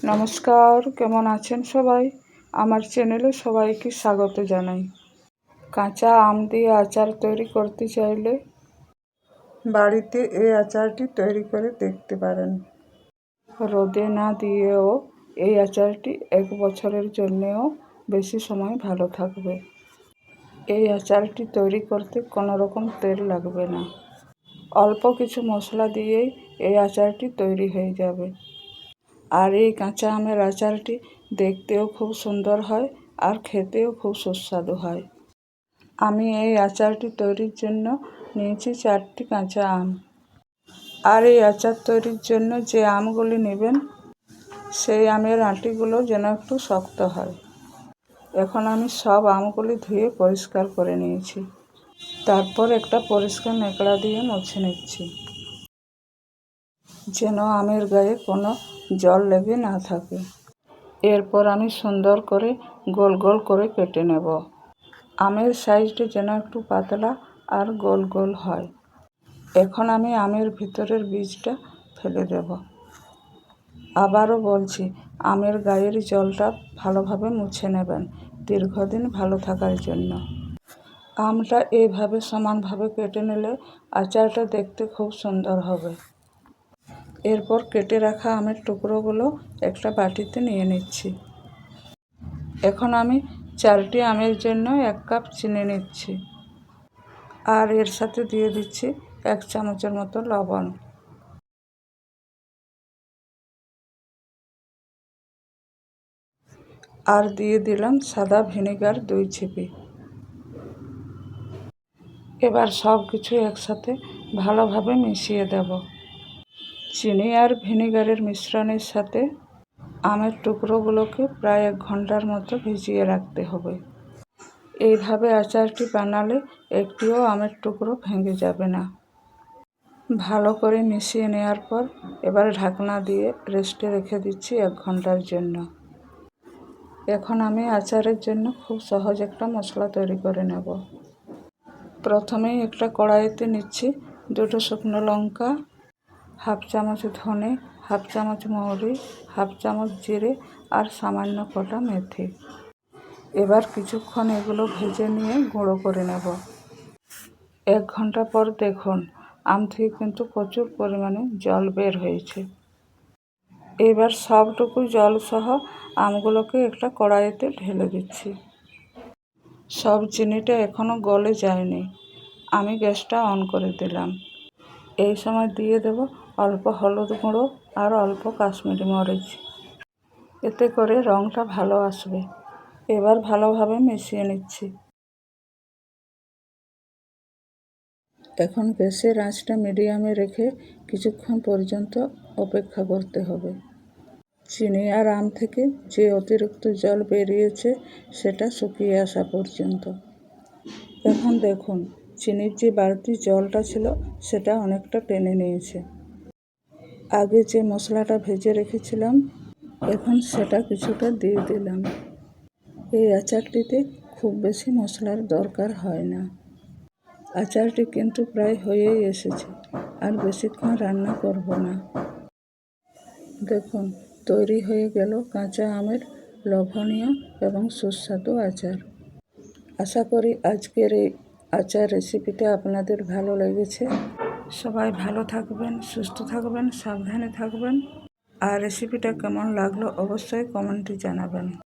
নমস্কার, কেমন আছেন সবাই? আমার চ্যানেলে সবাইকে স্বাগত জানাই। কাঁচা আম দিয়ে আচার তৈরি করতে চাইলে বাড়িতে এই আচারটি তৈরি করে দেখতে পারেন। রোদে না দিয়েও এই আচারটি 1 বছরের জন্যেও বেশি সময় ভালো থাকবে। এই আচারটি তৈরি করতে কোনো রকম তেল লাগবে না। অল্প কিছু মশলা দিয়েই এই আচারটি তৈরি হয়ে যাবে। আর এই কাঁচা আমের আচারটি দেখতেও খুব সুন্দর হয় আর খেতেও খুব সুস্বাদু হয়। আমি এই আচারটি তৈরির জন্য নিয়েছি 4টি কাঁচা আম। আর এই আচার তৈরির জন্য যে আমগুলি নেবেন সেই আমের আঁটিগুলো যেন একটু শক্ত হয়। এখন আমি সব আমগুলি ধুয়ে পরিষ্কার করে নিয়েছি। তারপর একটা পরিষ্কার ন্যাকড়া দিয়ে মুছে নিচ্ছি, যেন আমের গায়ে কোনো জল লেগে না থাকে। এরপর আমি সুন্দর করে গোল গোল করে কেটে নেব। আমের সাইজটা যেন একটু পাতলা আর গোল গোল হয়। এখন আমি আমের ভিতরের বীজটা ফেলে দেব। আবারও বলছি, আমের গায়ের জলটা ভালোভাবে মুছে নেবেন দীর্ঘদিন ভালো থাকার জন্য। আমটা এইভাবে সমানভাবে কেটে নিলে আচারটা দেখতে খুব সুন্দর হবে। এরপর কেটে রাখা আমের টুকরোগুলো একটা বাটিতে নিয়ে নিচ্ছি। এখন আমি 4টি আমের জন্য 1 কাপ চিনি নিচ্ছি। আর এর সাথে দিয়ে দিচ্ছি 1 চামচের মতো লবণ। আর দিয়ে দিলাম সাদা ভিনেগার 2 ছিপি। এবার সব কিছু একসাথে ভালোভাবে মিশিয়ে দেব। চিনি আর ভিনেগারের মিশ্রণের সাথে আমের টুকরোগুলোকে প্রায় 1 ঘন্টার মতো ভিজিয়ে রাখতে হবে। এইভাবে আচারটি বানালে একটিও আমের টুকরো ভেঙে যাবে না। ভালো করে মিশিয়ে নেওয়ার পর এবার ঢাকনা দিয়ে রেস্টে রেখে দিচ্ছি 1 ঘন্টার জন্য। এখন আমি আচারের জন্য খুব সহজ একটা মশলা তৈরি করে নেব। প্রথমেই একটা কড়াইতে নিচ্ছি 2টো শুকনো লঙ্কা, 1/2 চামচ ধনে, 1/2 চামচ মৌরি, 1/2 চামচ জিরে আর সামান্য কটা মেথি। এবার কিছুক্ষণ এগুলো ভেজে নিয়ে গুঁড়ো করে নেব। 1 ঘন্টা পর দেখুন আম থেকে কিন্তু প্রচুর পরিমাণে জল বের হয়েছে। এবার সবটুকু জল সহ আমগুলোকে একটা কড়াইতে ঢেলে দিচ্ছি। সব চিনিটা এখনও গলে যায়নি। আমি গ্যাসটা অন করে দিলাম। এই সময় দিয়ে দেব অল্প হলুদ গুঁড়ো আর অল্প কাশ্মীরি মরিচ। এতে করে রঙটা ভালো আসবে। এবার ভালোভাবে মিশিয়ে নিচ্ছি। এখন গ্যাসের আঁচটা মিডিয়ামে রেখে কিছুক্ষণ পর্যন্ত অপেক্ষা করতে হবে। চিনি আর আম থেকে যে অতিরিক্ত জল বেরিয়েছে সেটা শুকিয়ে আসা পর্যন্ত। এখন দেখুন চিনির যে বাড়তি জলটা ছিল সেটা অনেকটা টেনে নিয়েছে। আগে যে মশলাটা ভেজে রেখেছিলাম এখন সেটা কিছুটা দিয়ে দিলাম। এই আচারটিতে খুব বেশি মশলার দরকার হয় না। আচারটি কিন্তু প্রায় হয়েই এসেছে, আর বেশিক্ষণ রান্না করব না। দেখুন তৈরি হয়ে গেল কাঁচা আমের লোভনীয় এবং সুস্বাদু আচার। আশা করি আজকের এই আচার রেসিপিটা আপনাদের ভালো লেগেছে। সবাই ভালো থাকবেন, সুস্থ থাকবেন, সাবধানে থাকবেন। আর রেসিপিটা কেমন লাগলো অবশ্যই কমেন্টে জানাবেন।